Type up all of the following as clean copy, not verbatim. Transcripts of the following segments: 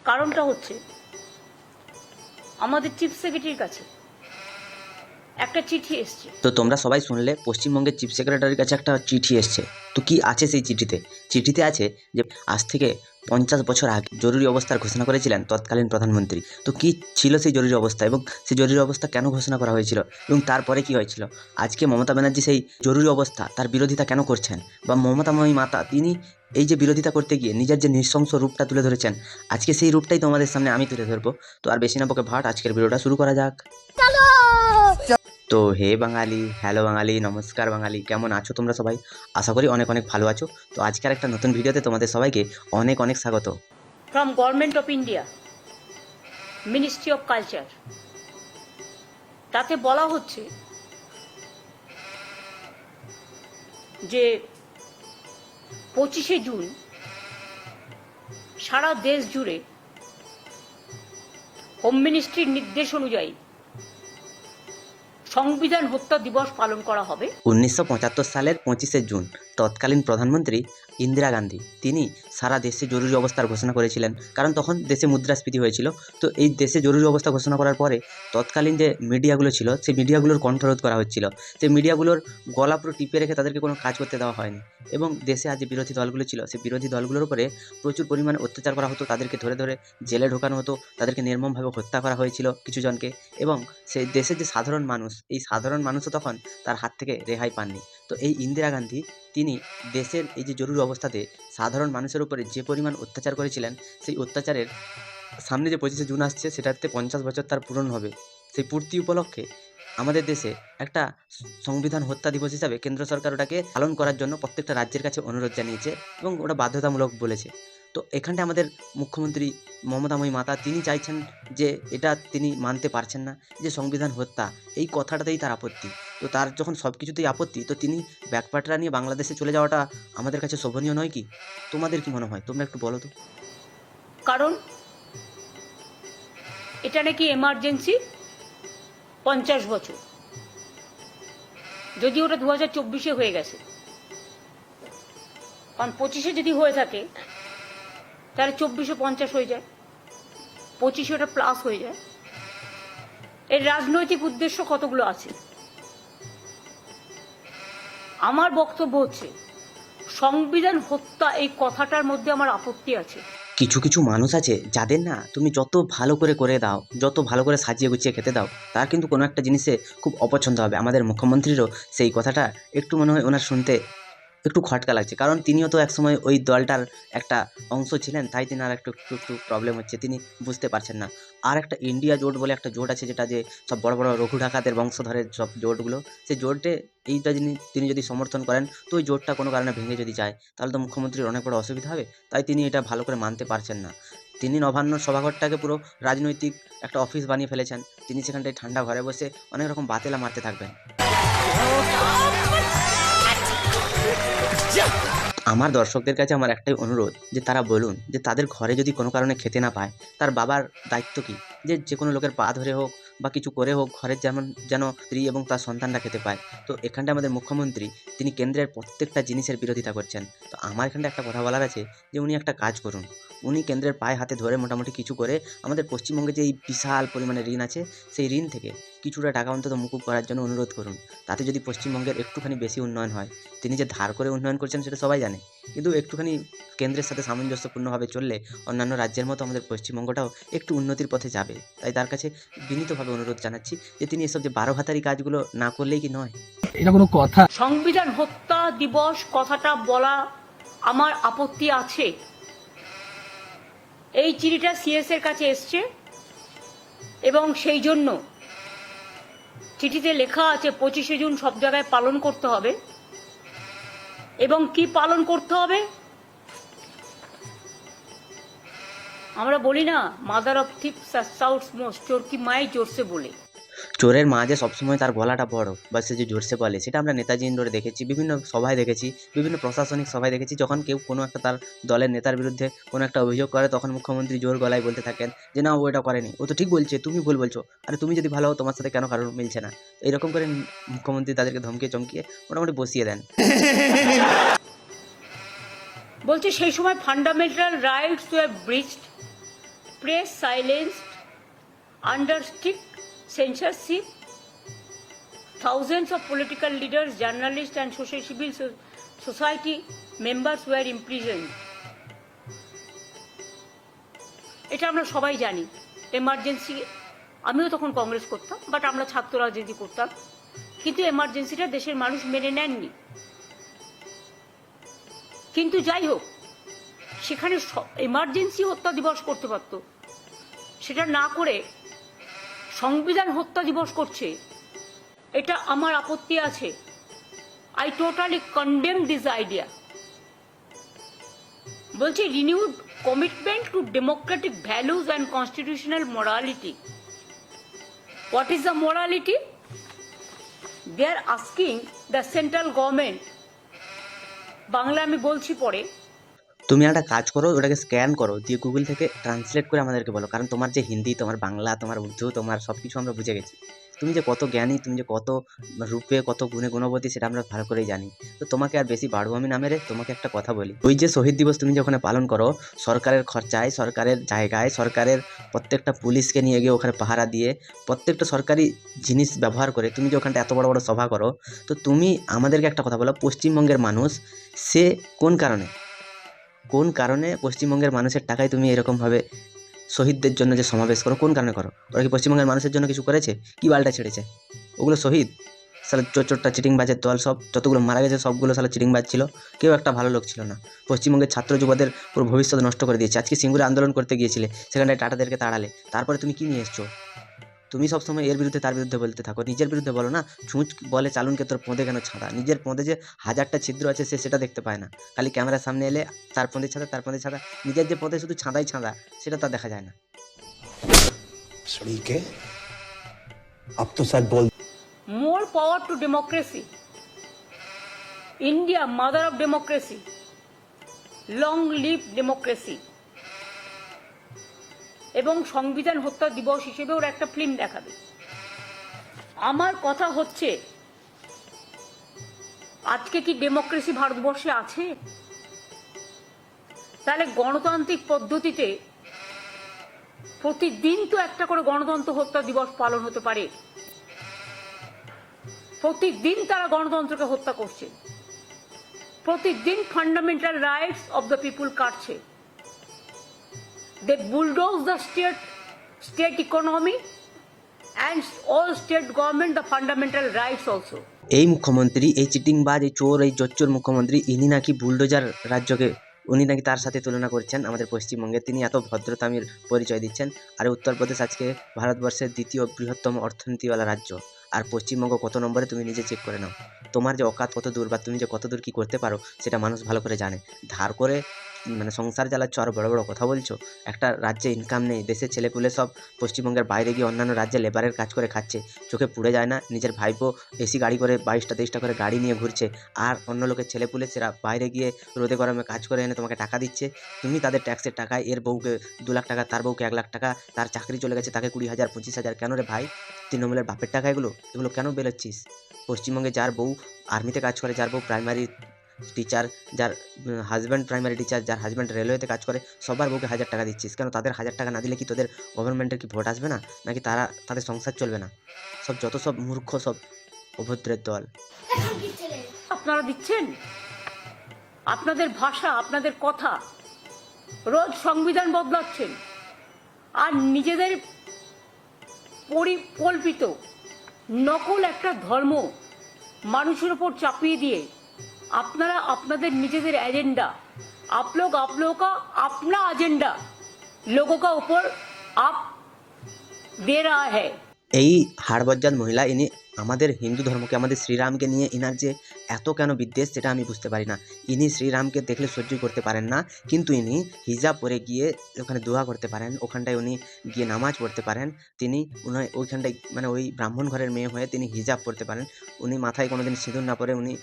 কারণটা হচ্ছে আমাদের চিফ সেক্রেটারির কাছে একটা চিঠি এসছে। তো তোমরা সবাই শুনলে পশ্চিমবঙ্গের চিফ সেক্রেটারির কাছে একটা চিঠি এসছে। তো কি আছে সেই চিঠিতে আছে যে আজ থেকে 50 বছর আগে জরুরি অবস্থার ঘোষণা করেছিলেন তৎকালীন প্রধানমন্ত্রী। তো কি ছিল সেই জরুরি অবস্থা এবং সেই জরুরি অবস্থা কেন ঘোষণা করা হয়েছিল এবং তারপরে কি হয়েছিল? আজকে মমতা ব্যানার্জি সেই জরুরি অবস্থা তার বিরোধিতা কেন করছেন, বা মমতাময়ী মাতা তিনি এই যে বিরোধিতা করতে গিয়ে নিজের যে নৃশংস রূপটা তুলে ধরেছেন, আজকে সেই রূপটাই তোমাদের সামনে আমি তুলে ধরবো। তো আর বেশি না বকে ভাট, আজকের ভিডিওটা শুরু করা যাক। তো হে বাঙালি, হ্যালো বাঙালি, নমস্কার বাঙালি, কেমন আছো তোমরা সবাই? আশা করি অনেক অনেক ভালো আছো। তো আজকের একটা নতুন ভিডিওতে তোমাদের সবাইকে অনেক অনেক স্বাগত। From government of India, ministry of culture, তাতে বলা হচ্ছে যে 25শে জুন সারা দেশ জুড়ে হোম মিনিস্ট্রির নির্দেশ অনুযায়ী সংবিধান হত্যা দিবস পালন করা হবে। 1975 সালের 25শে জুন তৎকালীন প্রধানমন্ত্রী ইন্দিরা গান্ধী তিনি সারা দেশে জরুরি অবস্থার ঘোষণা করেছিলেন, কারণ তখন দেশে মুদ্রাস্ফীতি হয়েছিল। তো এই দেশে জরুরি অবস্থা ঘোষণা করার পরে তৎকালীন যে মিডিয়াগুলো ছিল সেই মিডিয়াগুলোর কণ্ঠরোধ করা হচ্ছিল। সেই মিডিয়াগুলোর গলা পুরো টিপে রেখে তাদেরকে কোনো কাজ করতে দেওয়া হয়নি এবং দেশে আজ যে বিরোধী দলগুলো ছিল সেই বিরোধী দলগুলোর উপরে প্রচুর পরিমাণে অত্যাচার করা হতো, তাদেরকে ধরে ধরে জেলে ঢোকানো হতো, তাদেরকে নির্মমভাবে হত্যা করা হয়েছিল কিছু জনকে। এবং সেই দেশের যে সাধারণ মানুষ, এই সাধারণ মানুষও তখন তার হাত থেকে রেহাই পাননি। তো এই ইন্দিরা গান্ধী তিনি দেশের এই যে জরুরি অবস্থাতে সাধারণ মানুষের উপরে যে পরিমাণ অত্যাচার করেছিলেন, সেই অত্যাচারের সামনে যে 25শে জুন আসছে সেটাতে 50 বছর তার পূরণ হবে। সেই পূর্তি উপলক্ষে আমাদের দেশে একটা সংবিধান হত্যা দিবস হিসাবে কেন্দ্র সরকার ওটাকে পালন করার জন্য প্রত্যেকটা রাজ্যের কাছে অনুরোধ জানিয়েছে এবং ওটা বাধ্যতামূলক বলেছে। তো এখানটা আমাদের মুখ্যমন্ত্রী মমতাময়ী মাতা তিনি চাইছেন যে এটা তিনি মানতে পারছেন না যে সংবিধান হত্যা এই কথাটাতেই তার আপত্তি। তো তার যখন সব কিছুতেই আপত্তি, তো তিনি ব্যাকপাটরা নিয়ে বাংলাদেশে চলে যাওয়াটা আমাদের কাছে শোভনীয় নয় কি? তোমাদের কি মনে হয়, তোমরা একটু বলো তো। কারণ এটা নাকি এমার্জেন্সি 50 বছর, যদি ওটা 2024-এ হয়ে গেছে। কারণ 25-এ যদি হয়ে থাকে তাহলে 24-এ 50 হয়ে যায়, 25-এ ওটা প্লাস হয়ে যায়। এর রাজনৈতিক উদ্দেশ্য কতগুলো আছে। আমার বক্তব্য হচ্ছে সংবিধান হত্যা এই কথাটার মধ্যে আমার আপত্তি আছে। কিছু কিছু মানুষ আছে যাদের না তুমি যত ভালো করে করে দাও, যত ভালো করে সাজিয়ে গুছিয়ে খেতে দাও, তার কিন্তু কোনো একটা জিনিসে খুব অপছন্দ হবে। আমাদের মুখ্যমন্ত্রীরও সেই কথাটা একটু মনে হয় ওনার শুনতে একটু খটকা লাগছে, কারণ তিনিও তো একসময় ওই দলটার একটা অংশ ছিলেন, তাই তিনি আর একটু একটু একটু প্রবলেম হচ্ছে, তিনি বুঝতে পারছেন না। আর একটা ইন্ডিয়া জোট বলে একটা জোট আছে, যেটা যে সব বড় বড় রঘু ডাকাতের বংশধরের সব জোটগুলো, সেই জোটে এইটা তিনি যদি সমর্থন করেন, তো ওই জোটটা কোনো কারণে ভেঙে যদি যায় তাহলে তো মুখ্যমন্ত্রীর অনেক বড় অসুবিধা হবে। তাই তিনি এটা ভালো করে মানতে পারছেন না। তিনি নবান্ন সভাঘরটাকে পুরো রাজনৈতিক একটা অফিস বানিয়ে ফেলেছেন। তিনি সেখানটায় ঠান্ডা ঘরে বসে অনেক রকম বাতেলা মারতে থাকবেন। আমার দর্শকদের কাছে আমার একটাই অনুরোধ যে তারা বলুন যে তাদের ঘরে যদি কোনো কারণে খেতে না পায়, তার বাবার দায়িত্ব কি? যে কোনো লোকের পা ধরে হোক বা কিছু করে হোক ঘরের যেন স্ত্রী এবং তার সন্তানরা খেতে পায়। তো এখানটা আমাদের মুখ্যমন্ত্রী তিনি কেন্দ্রের প্রত্যেকটা জিনিসের বিরোধিতা করছেন। তো আমার এখানটা একটা কথা বলার আছে যে উনি একটা কাজ করুন, উনি কেন্দ্রের পায়ে হাতে ধরে মোটামুটি কিছু করে আমাদের পশ্চিমবঙ্গে যে এই বিশাল পরিমাণে ঋণ আছে, সেই ঋণ থেকে কিছুটা টাকা অন্তত মুকুব করার জন্য অনুরোধ করুন। তাতে যদি পশ্চিমবঙ্গের একটুখানি বেশি উন্নয়ন হয়, তিনি যে ধার করে উন্নয়ন করছেন সেটা সবাই জানে, কিন্তু একটুখানি কেন্দ্রের সাথে সামঞ্জস্যপূর্ণভাবে চললে অন্যান্য রাজ্যের মতো আমাদের পশ্চিমবঙ্গটাও একটু উন্নতির পথে যাবে। তাই তার কাছে বিনীতভাবে অনুরোধ জানাচ্ছি যে তিনি এসব যে 12 ভাতারি কাজগুলো না করলেই কি নয়। এটা কোনো কথা? সংবিধান হত্যা দিবস কথাটা বলা আমার আপত্তি আছে। এই চিঠিটা সিএস এর কাছে এসছে এবং সেই জন্য চিঠিতে লেখা আছে 25শে জুন সব জায়গায় পালন করতে হবে। এবং কি পালন করতে হবে? আমরা বলি না, mother of thieves south most, চোর কি মাই জোরসে বলে। চোরের মা যে সবসময় তার গলাটা বড় বা সে যে জোরসে বলে, সেটা আমরা নেতাজি ইন্ডোরে দেখেছি, বিভিন্ন সভায় দেখেছি, বিভিন্ন প্রশাসনিক সভায় দেখেছি। যখন কেউ কোনো একটা তার দলের নেতার বিরুদ্ধে কোনো একটা অভিযোগ করে, তখন মুখ্যমন্ত্রী জোর গলায় বলতে থাকেন যে না ও এটা করেনি, ও তো ঠিক বলছে, তুমি ভুল বলছো, আরে তুমি যদি ভালো হও তোমার সাথে কেন কারোর মিলছে না। এরকম করে মুখ্যমন্ত্রী তাদেরকে ধমকিয়ে চমকিয়ে মোটামুটি বসিয়ে দেন। বলছে সেই সময় fundamental rights were breached, press silenced under strict censorship. Thousands of political leaders, journalists, and civil society members were imprisoned. এটা আমরা সবাই জানি। এমার্জেন্সি, আমিও তখন কংগ্রেস করতাম, বাট আমরা ছাত্র রাজনীতি করতাম, কিন্তু এমার্জেন্সিটা দেশের মানুষ মেনে নেননি। কিন্তু যাই হোক, সেখানে এমার্জেন্সি হত্যা দিবস করতে পারত, সেটা না করে সংবিধান হত্যা দিবস করছে। এটা আমার আপত্তি আছে। I totally condemn this idea. বলছি renewed commitment to democratic values and constitutional morality. What is the morality? They are asking the central government, Bangla আমি বলছি পরে, তুমি একটা কাজ করো, ওটাকে স্ক্যান করো, দিয়ে গুগল থেকে ট্রান্সলেট করে আমাদেরকে বলো, কারণ তোমার যে হিন্দি, তোমার বাংলা, তোমার উর্দু, তোমার সব কিছু আমরা বুঝে গেছি। তুমি যে কত জ্ঞানী, তুমি যে কত রূপে, কত গুণে গুণবতী, সেটা আমরা ভালো করেই জানি। তো তোমাকে আর বেশি বাড়বো আমি না মেরে, তোমাকে একটা কথা বলি। ওই যে শহীদ দিবস তুমি যে ওখানে পালন করো, সরকারের খরচায়, সরকারের জায়গায়, সরকারের প্রত্যেকটা পুলিশকে নিয়ে গিয়ে ওখানে পাহারা দিয়ে, প্রত্যেকটা সরকারি জিনিস ব্যবহার করে তুমি যে ওখানটা এত বড় বড় সভা করো, তো তুমি আমাদেরকে একটা কথা বলো, পশ্চিমবঙ্গের মানুষ সে কোন কারণে পশ্চিমবঙ্গের মানুষের টাকায় তুমি এরকমভাবে শহীদদের জন্য যে সমাবেশ করো, কোন কারণে করো? ওরা কি পশ্চিমবঙ্গের মানুষের জন্য কিছু করেছে? কি বালটা ছেড়েছে? ওগুলো শহীদ সালে চোরটা চিটিংবাজের দল, সব যতগুলো মারা গেছে সবগুলো সালে চিটিংবাজ ছিল, কেউ একটা ভালো লোক ছিল না। পশ্চিমবঙ্গের ছাত্র যুবদের পুরো ভবিষ্যৎ নষ্ট করে দিয়েছে। আজকে সিঙ্গুরে আন্দোলন করতে গিয়েছিলে, সেখানটায় টাটাদেরকে তাড়ালে, তারপরে তুমি কি নিয়ে এসছো? তুমি সবসময় এর বিরুদ্ধে তার বিরুদ্ধে বলতে থাকো, নিজের বিরুদ্ধে বলো না। ছুঁচ বলে চালুনকে তোর পোঁদে কেন ছাঁদা? নিজের পোঁদে যে 1000টা ছিদ্র আছে সে সেটা দেখতে পায় না, খালি ক্যামেরার সামনে এলে তার পোঁদে ছাঁদা, তার পোঁদে ছাঁদা, নিজের যে পোঁদে শুধু ছাঁদাই ছাঁদা, সেটা তার দেখা যায় না। सड़ी के अब तो सच बोल। more power to democracy. India, mother of democracy. Long live democracy. এবং সংবিধান হত্যা দিবস হিসেবে ওরা একটা ফিল্ম দেখাবে। আমার কথা হচ্ছে, আজকে কি ডেমোক্রেসি ভারতবর্ষে আছে? তাহলে গণতান্ত্রিক পদ্ধতিতে প্রতিদিন তো একটা করে গণতন্ত্র হত্যা দিবস পালন হতে পারে। প্রতিদিন তারা গণতন্ত্রকে হত্যা করছে, প্রতিদিন fundamental rights of the people কাটছে। They bulldoze the state economy and all state government the fundamental rights also. এই মুখ্যমন্ত্রী, এই চিটিংবাজ, এই চোর, এই জোচ্চোর মুখ্যমন্ত্রী, ইনি নাকি বুলডোজার রাজ্যকে, উনি নাকি তার সাথে তুলনা করছেন আমাদের পশ্চিমবঙ্গে। তিনি এত ভদ্রতামির পরিচয় দিচ্ছেন। আর উত্তরপ্রদেশ আজকে ভারতবর্ষের দ্বিতীয় বৃহত্তম অর্থনীতিওয়ালা রাজ্য, আর পশ্চিমবঙ্গ কত নম্বরে তুমি নিজে চেক করে নাও। তোমার যে অকাত কত দূর, বা তুমি যে কত দূর কী করতে পারো, সেটা মানুষ ভালো করে জানে। ধার করে মানে সংসার চালাচ্ছ আর বড় বড় কথা বলছো। একটা রাজ্যে ইনকাম নেই, দেশের ছেলেপুলে সব পশ্চিমবঙ্গের বাইরে গিয়ে অন্যান্য রাজ্যে লেবারের কাজ করে খাচ্ছে, চোখে পুড়ে যায় না? নিজের ভাইপো এসি গাড়ি করে 22টা 23টা করে গাড়ি নিয়ে ঘুরছে, আর অন্য লোকের ছেলেপুলে সেরা বাইরে গিয়ে রোদে গরমে কাজ করে এনে তোমাকে টাকা দিচ্ছে। তুমি তাদের ট্যাক্সের টাকায়, এর বউকে 2 লাখ টাকা, তার বউকে 1 লাখ টাকা, তার চাকরি চলে গেছে, তাকে 20,000 25,000। কেন রে ভাই? তৃণমূলের বাপের টাকা এগুলো কেন বেরোচ্ছিস? পশ্চিমবঙ্গে যার বউ আর্মিতে কাজ করে, যার বউ প্রাইমারি টিচার, যার হাজব্যান্ড প্রাইমারি টিচার, যার হাজব্যান্ড রেলওয়েতে কাজ করে, সবার বউকে 1000 টাকা দিচ্ছিস কেন? তাদের 1000 টাকা না দিলে কি তোদের গভর্নমেন্টের কি ভোট আসবে না? নাকি তাদের সংসার চলবে না? যত সব মূর্খ, সব অভদ্রের দল। আপনারা দিচ্ছেন আপনাদের ভাষা, আপনাদের কথা, রোজ সংবিধান বদলাচ্ছেন, আর নিজেদের পরিকল্পিত নকল একটা ধর্ম মানুষের ওপর চাপিয়ে দিয়ে আপনারা আপনাদের নিজেদের एजेंडा, आप लोगों का अपना एजेंडा लोगों का ऊपर आप दे रहा है। এই হাড়বজ্জাত মহিলা, ইনি আমাদের হিন্দু ধর্মকে, আমাদের শ্রীরামকে নিয়ে ইনার যে এত কেন বিদ্বেষ, সেটা আমি বুঝতে পারি না। ইনি শ্রীরামকে দেখলে সহ্য করতে পারেন না, কিন্তু ইনি হিজাব পরে গিয়ে ওখানে দোয়া করতে পারেন, ওখানটায় উনি গিয়ে নামাজ পড়তে পারেন। তিনি ওইখানটায় মানে ওই ব্রাহ্মণ ঘরের মেয়ে হয়ে তিনি হিজাব পড়তে পারেন। উনি মাথায় কোনোদিন সিঁদুর না পরে উনি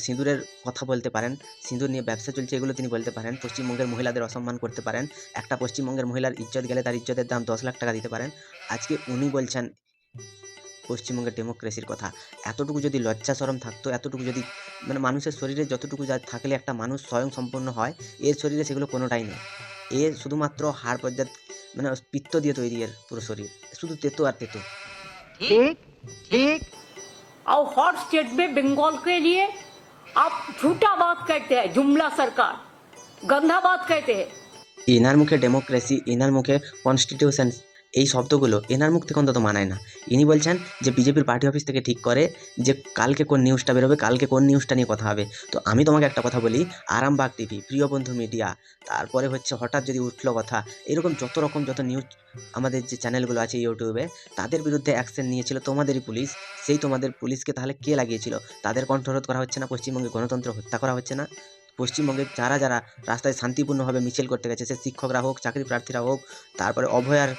সিঁদুরের কথা বলতে পারেন, সিঁদুর নিয়ে ব্যবসা চলছে এগুলো তিনি বলতে পারেন। পশ্চিমবঙ্গের মহিলাদের অসম্মান করতে পারেন। একটা পশ্চিমবঙ্গের মহিলার ইজ্জত গেলে তার ইজ্জতের দাম 10 লাখ টাকা দিতে পারেন। আজকে উনি বলছেন পশ্চিমবঙ্গের ডেমোক্রেসির কথা। এতটুকু যদি লজ্জা শরম থাকতো, এতটুকু যদি মানে মানুষের শরীরে যতটুকু যা থাকলে একটা মানুষ স্বয়ং সম্পূর্ণ হয়, এর শরীরে সেগুলো কোনোটাই নেই। এ শুধুমাত্র হাড় পর্যাত মানে পিত্ত দিয়ে তৈরি এর পুরো শরীর, শুধু তেতো আর তেতো। और हॉट स्टेट में बंगाल के लिए आप झूठा बात कहते हैं, जुमला सरकार गंदा बात कहते हैं। এনার মুখে ডেমোক্রেসি, এনার মুখে কনস্টিটিউশন, এই শব্দগুলো এনার মুখ থেকে অন্তত মানায় না। ইনি বলছেন যে বিজেপির পার্টি অফিস থেকে ঠিক করে যে কালকে কোন নিউজটা বেরোবে, কালকে কোন নিউজটা নিয়ে কথা হবে। তো আমি তোমাকে একটা কথা বলি, আরামবাগ টিভি, প্রিয় বন্ধু মিডিয়া, তারপরে হচ্ছে হঠাৎ যদি উঠলো কথা, এরকম যত নিউজ আমাদের যে চ্যানেলগুলো আছে ইউটিউবে, তাদের বিরুদ্ধে অ্যাকশন নিয়েছিল তোমাদেরই পুলিশ। সেই তোমাদের পুলিশকে তাহলে কে লাগিয়েছিল? তাদের কণ্ঠরোধ করা হচ্ছে না? পশ্চিমবঙ্গে গণতন্ত্র হত্যা করা হচ্ছে না? পশ্চিমবঙ্গে যারা যারা রাস্তায় শান্তিপূর্ণভাবে মিছিল করতে গেছে, সে শিক্ষকরা হোক, চাকরি প্রার্থীরা হোক, তারপরে অভয়ার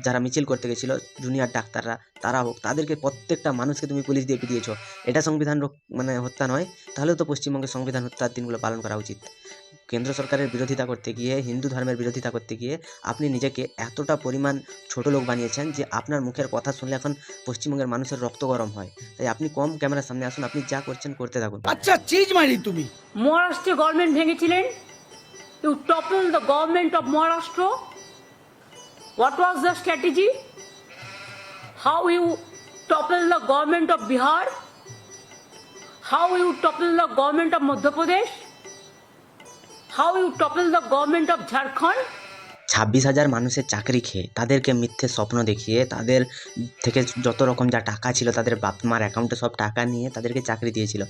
যারা মিছিল করতে গেছিলো, জুনিয়র ডাক্তাররা, তারা হোক, তাদেরকে প্রত্যেকটা মানুষকে তুমি পুলিশ দিয়ে পিটিয়েছো। এটা সংবিধান মানে হত্যা নয়? তাহলেও তো পশ্চিমবঙ্গের সংবিধান হত্যার দিনগুলো পালন করা উচিত। কেন্দ্র সরকারের বিরোধিতা করতে গিয়ে, হিন্দু ধর্মের বিরোধিতা করতে গিয়ে আপনি নিজেকে এতটা পরিমাণ ছোট লোক বানিয়েছেন যে আপনার মুখের কথা শুনলে এখন পশ্চিমবঙ্গের মানুষের রক্ত গরম হয়। তাই আপনি কম ক্যামেরার সামনে আসুন, আপনি যা করছেন করতে থাকুন। अच्छा चीज मारी तुम्ही। মহারাষ্ট্রে গভর্নমেন্ট ভেঙেছিলেন, you topple the government of Maharashtra. What was the strategy? How you topple the government of Bihar? How you topple the government of Madhya Pradesh? How you topple the government of Jharkhand? 26,000 মানুষের চাকরি খেয়ে, তাদেরকে মিথ্যে স্বপ্ন দেখিয়ে, তাদের থেকে যত রকম যা টাকা ছিল, তাদের বাপ মার অ্যাকাউন্টে সব টাকা নিয়ে তাদেরকে চাকরি দিয়েছিল।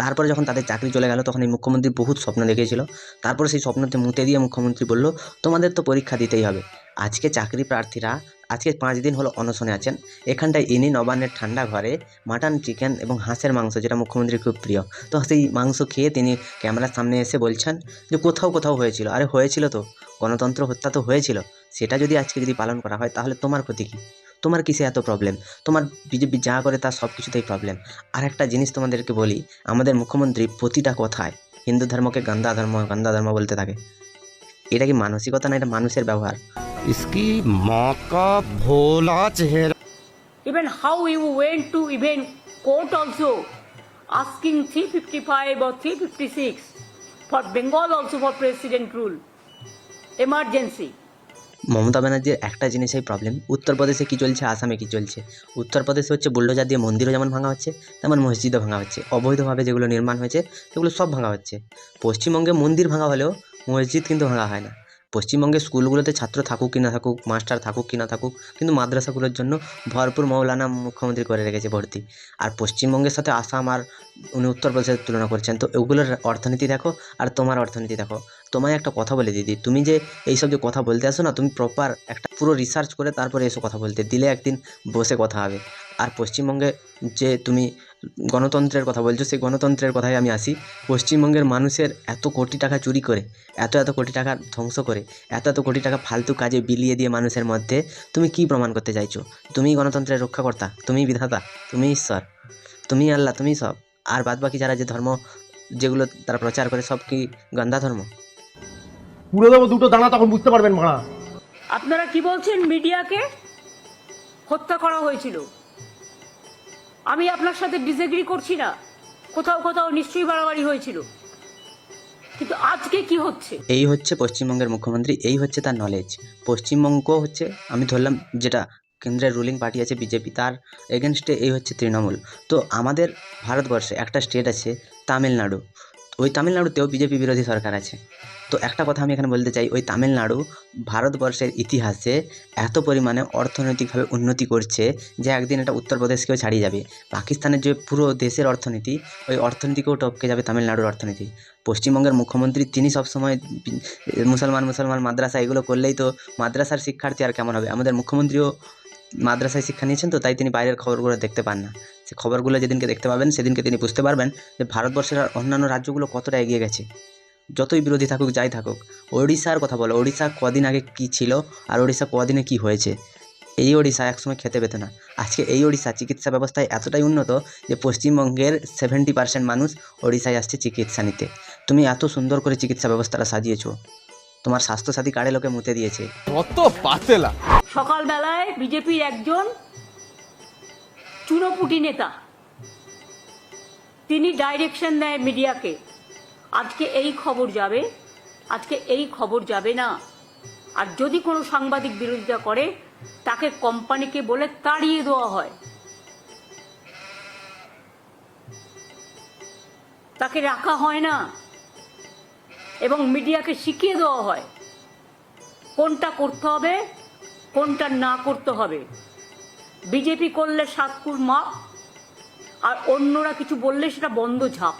তারপরে যখন তাদের চাকরি চলে গেল, তখন এই মুখ্যমন্ত্রী বহুত স্বপ্ন দেখিয়েছিল। তারপরে সেই স্বপ্নতে মুতে দিয়ে মুখ্যমন্ত্রী বলল, তোমাদের তো পরীক্ষা দিতেই হবে। আজকে চাকরি প্রার্থীরা আজকে 5 দিন হলো অনশনে আছেন। এখানটায় ইনি নবান্নের ঠান্ডা ঘরে মাটন, চিকেন এবং হাঁসের মাংস, যেটা মুখ্যমন্ত্রীর খুব প্রিয়, তো সেই মাংস খেয়ে তিনি ক্যামেরার সামনে এসে বলছেন যে কোথাও হয়েছিল। আরে হয়েছিল তো, গণতন্ত্র হত্যা তো হয়েছিল। সেটা যদি আজকে যদি পালন করা হয়, তাহলে তোমার ক্ষতি কী? তোমার কিসে এত প্রবলেম? তোমার বিজেপি যা করে তার সব কিছুতেই প্রবলেম। আর একটা জিনিস তোমাদেরকে বলি, আমাদের মুখ্যমন্ত্রী প্রতিটা কথায় হিন্দু ধর্মকে গান্দা ধর্ম বলতে থাকে। এটা কি মানসিকতা না? এটা মানুষের ব্যবহার। इसकी माँ का भोला चेहरा। Even how you went to even court also, asking 355 or 356 for Bengal also for president rule, emergency. Mamata ব্যানার্জির একটা জিনিসেই প্রবলেম, উত্তরপ্রদেশে কী চলছে, আসামে কী চলছে। উত্তরপ্রদেশে হচ্ছে বুলডোজার দিয়ে মন্দিরও যেমন ভাঙা হচ্ছে, তেমন মসজিদও ভাঙা হচ্ছে। অবৈধভাবে যেগুলো নির্মাণ হয়েছে সেগুলো সব ভাঙা হচ্ছে। পশ্চিমবঙ্গে মন্দির ভাঙা হলেও মসজিদ কিন্তু ভাঙা হয় না। পশ্চিমবঙ্গের স্কুলগুলোতে ছাত্র থাকুক কি না থাকুক, মাস্টার থাকুক কি না থাকুক, কিন্তু মাদ্রাসাগুলোর জন্য ভরপুর মৌলানা মুখ্যমন্ত্রী করে রেখেছে ভর্তি। আর পশ্চিমবঙ্গের সাথে আসাম আর উনি উত্তরপ্রদেশের তুলনা করছেন, তো ওগুলোর অর্থনীতি দেখো আর তোমার অর্থনীতি দেখো। তোমায় একটা কথা বলে দিদি, তুমি যে এইসব যে কথা বলতে আসো না, তুমি প্রপার একটা পুরো রিসার্চ করে তারপরে এসো কথা বলতে, দিলে একদিন বসে কথা হবে। আর পশ্চিমবঙ্গে যে তুমি গণতন্ত্রের কথা বলছো, সেই গণতন্ত্রের কথায় আমি আসি। পশ্চিমবঙ্গের মানুষের এত কোটি টাকা চুরি করে, এত কোটি টাকা ধ্বংস করে, এত কোটি টাকা ফালতু কাজে বিলিয়ে দিয়ে মানুষের মধ্যে তুমি কি প্রমাণ করতে চাইছো? তুমিই গণতন্ত্রের রক্ষাকর্তা, তুমিই বিধাতা, তুমিই ঈশ্বর, তুমিই আল্লাহ, তুমিই সব। আর বাদবাকি যারা যে ধর্ম যেগুলো তারা প্রচার করে, সব কি গান্দা ধর্ম? পুরো দেবো দুটো দানা, তখন বুঝতে পারবেন মারা। আপনারা কি বলছেন? মিডিয়াকে হত্যা করা হয়েছিল। আমি আপনার সাথে ডিসএগ্রি করছি না, কোথাও নিশ্চয়ই বাড়াবাড়ি হয়েছিল, কিন্তু আজকে কি হচ্ছে? এই হচ্ছে পশ্চিমবঙ্গের মুখ্যমন্ত্রী, এই হচ্ছে তার নলেজ। পশ্চিমবঙ্গ হচ্ছে, আমি ধরলাম যেটা কেন্দ্রের রুলিং পার্টি আছে বিজেপি, তার এগেনস্টে এই হচ্ছে তৃণমূল। তো আমাদের ভারতবর্ষে একটা স্টেট আছে তামিলনাড়ু, ওই তামিলনাড়ুতেও বিজেপি বিরোধী সরকার আছে। তো একটা কথা আমি এখানে বলতে চাই, ওই তামিলনাড়ু ভারতবর্ষের ইতিহাসে এত পরিমাণে অর্থনৈতিকভাবে উন্নতি করছে যে একদিন এটা উত্তরপ্রদেশকেও ছাড়িয়ে যাবে। পাকিস্তানের যে পুরো দেশের অর্থনীতি, ওই অর্থনীতিকেও টপকে যাবে তামিলনাড়ুর অর্থনীতি। পশ্চিমবঙ্গের মুখ্যমন্ত্রী তিনি সবসময় মুসলমান মাদ্রাসা এগুলো করলেই তো মাদ্রাসার শিক্ষার্থী আর কেমন হবে? আমাদের মুখ্যমন্ত্রীও মাদ্রাসায় শিক্ষা নিয়েছেন, তো তাই তিনি বাইরের খবরগুলো দেখতে পান না। সে খবরগুলো যেদিনকে দেখতে পাবেন, সেদিনকে তিনি বুঝতে পারবেন যে ভারতবর্ষের আর অন্যান্য রাজ্যগুলো কতটা এগিয়ে গেছে। যতই বিরোধী থাকুক, যাই থাকুক। ওড়িশার কথা বলো, ওড়িশা কদিন আগে কী ছিল আর ওড়িশা কদিনে কী হয়েছে। এই ওড়িশা একসময় খেতে পেত না, আজকে এই ওড়িশা চিকিৎসা ব্যবস্থায় এতটাই উন্নত যে পশ্চিমবঙ্গের 70% মানুষ ওড়িশায় আসছে চিকিৎসা নিতে। তুমি এত সুন্দর করে চিকিৎসা ব্যবস্থাটা সাজিয়েছো, তোমার স্বাস্থ্যসাথী কার্ডে লোকে মুতে দিয়েছে। কত পাতেলা। সকালবেলায় বিজেপির একজন চুনোপুটি নেতা, তিনি ডাইরেকশন দেয় মিডিয়াকে, আজকে এই খবর যাবে, আজকে এই খবর যাবে না, আর যদি কোনো সাংবাদিক বিরোধিতা করে তাকে কোম্পানিকে বলে তাড়িয়ে দেওয়া হয়, তাকে রাখা হয় না, এবং মিডিয়াকে শিখিয়ে দেওয়া হয় কোনটা করতে হবে কোনটা না করতে হবে। বিজেপি করলে সাতপুর মাপ, আর অন্যরা কিছু বললে সেটা বন্ধ ঝাঁপ।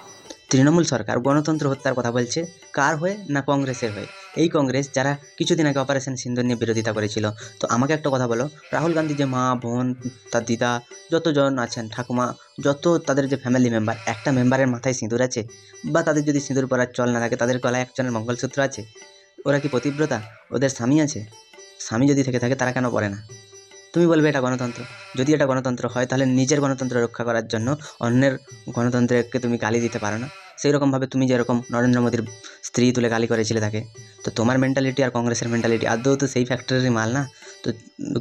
তৃণমূল সরকার গণতন্ত্র হত্যার কথা বলছে কার হয়ে? না কংগ্রেসের হয়ে। এই কংগ্রেস যারা কিছুদিন আগে অপারেশন সিন্দুর নিয়ে বিরোধিতা করেছিল। তো আমাকে একটা কথা বলো, রাহুল গান্ধী যে মা, বোন, তার দিদা, যতজন আছেন, ঠাকুমা, যত তাদের যে ফ্যামিলি মেম্বার, একটা মেম্বারের মাথায় সিঁদুর আছে? বা তাদের যদি সিঁদুর পরার চল না থাকে, তাদের গলায় একজনের মঙ্গলসূত্র আছে? ওরা কি পতিব্রতা? ওদের স্বামী আছে? স্বামী যদি থেকে থাকে তারা কেন পড়ে না? তুমি বলবে এটা গণতন্ত্র। যদি এটা গণতন্ত্র হয় তাহলে নিজের গণতন্ত্র রক্ষা করার জন্য অন্যের গণতন্ত্রকে তুমি গালি দিতে পারো না। সেই রকমভাবে তুমি যেরকম নরেন্দ্র মোদীর স্ত্রী তুলে গালি করেছিলে তাকে, তো তোমার মেন্টালিটি আর কংগ্রেসের মেন্টালিটি আদৌ তো সেই ফ্যাক্টরির মাল না। তো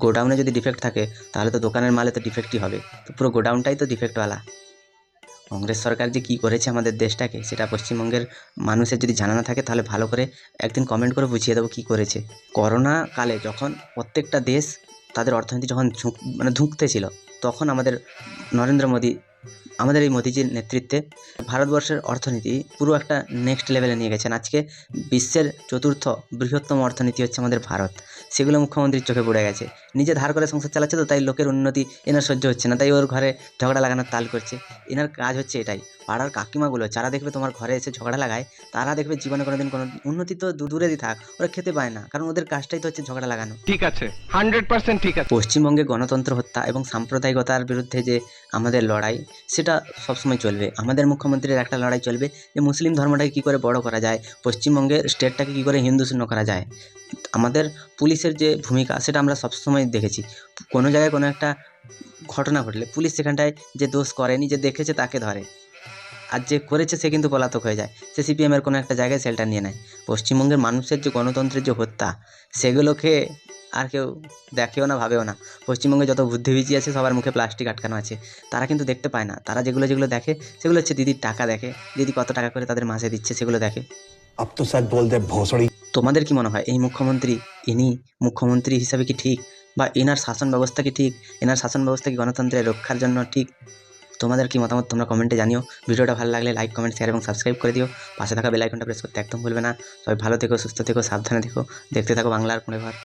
গোডাউনে যদি ডিফেক্ট থাকে তাহলে তো দোকানের মালে তো ডিফেক্টই হবে। তো পুরো গোডাউনটাই তো ডিফেক্টওয়ালা। কংগ্রেস সরকার যে কী করেছে আমাদের দেশটাকে, সেটা পশ্চিমবঙ্গের মানুষের যদি জানা না থাকে তাহলে ভালো করে একদিন কমেন্ট করে বুঝিয়ে দেবো কী করেছে। করোনা কালে যখন প্রত্যেকটা দেশ তাদের অর্থনীতি যখন ধুঁকতে ছিল, তখন আমাদের নরেন্দ্র মোদী, আমাদের এই মোদীজির নেতৃত্বে ভারতবর্ষের অর্থনীতি পুরো একটা নেক্সট লেভেলে নিয়ে গেছেন। আজকে বিশ্বের চতুর্থ বৃহত্তম অর্থনীতি হচ্ছে আমাদের ভারত। সেগুলো মুখ্যমন্ত্রীর চোখে পড়ে গেছে। নিজে ধার করে সংসার চালাচ্ছে, তো তাই লোকের উন্নতি এনার সহ্য হচ্ছে না, তাই ওর ঘরে ঝগড়া লাগানোর তাল করছে। এনার কাজ হচ্ছে এটাই। পাড়ার কাকিমাগুলো যারা দেখবে তোমার ঘরে এসে ঝগড়া লাগায়, তারা দেখবে জীবনে কোনোদিন কোনো উন্নতি তো দূরেরই থাক, ওরা খেতে পায় না, কারণ ওদের কাজটাই তো হচ্ছে ঝগড়া লাগানো। ঠিক আছে, 100% ঠিক আছে। পশ্চিমবঙ্গে গণতন্ত্র হত্যা এবং সাম্প্রদায়িকতার বিরুদ্ধে যে আমাদের লড়াই, সেটা সবসময় চলবে। আমাদের মুখ্যমন্ত্রীর একটা লড়াই চলবে যে মুসলিম ধর্মটাকে কী করে বড় করা যায়, পশ্চিমবঙ্গের স্টেটটাকে কী করে হিন্দু শূন্য করা যায়। আমাদের পুলিশের যে ভূমিকা সেটা আমরা সবসময় দেখেছি। কোনো জায়গায় কোনো একটা ঘটনা ঘটলে পুলিশ সেখানটায় যে দোষ করেনি, যে দেখেছে তাকে ধরে, আর যে করেছে সে কিন্তু পলাতক হয়ে যায়, সে সিপিএমের কোনো একটা জায়গায় শেল্টার নিয়ে নেয়। পশ্চিমবঙ্গের মানুষের যে গণতন্ত্রের যে হত্যা, সেগুলোকে আর কেউ দেখেও না, ভাবেও না। পশ্চিমবঙ্গে যত বুদ্ধিজীবী আছে সবার মুখে প্লাস্টিক আটকানো আছে, তারা কিন্তু দেখতে পায় না। তারা যেগুলো দেখে সেগুলো হচ্ছে দিদির টাকা দেখে, দিদি কত টাকা করে তাদের মাসে দিচ্ছে সেগুলো দেখে। अब तो शायद बोल दे भोसड़ी। তোমাদের কি মনে হয় এই মুখ্যমন্ত্রী, ইনি মুখ্যমন্ত্রী হিসাবে কি ঠিক? বা এনার শাসন ব্যবস্থা কি ঠিক? এনার শাসন ব্যবস্থা কি গণতন্ত্রের রক্ষার জন্য ঠিক? তোমাদের কি মতামত তোমরা কমেন্টে জানিও। ভিডিওটা ভালো লাগলে লাইক, কমেন্ট, শেয়ার এবং সাবস্ক্রাইব করে দিও। পাশে থাকা বেল আইকনটা প্রেস করতে একদম ভুলবে না। সবাই ভালো থেকো, সুস্থ থেকো, সাবধানে থেকো। দেখতে থাকো বাংলার পুনর্বার।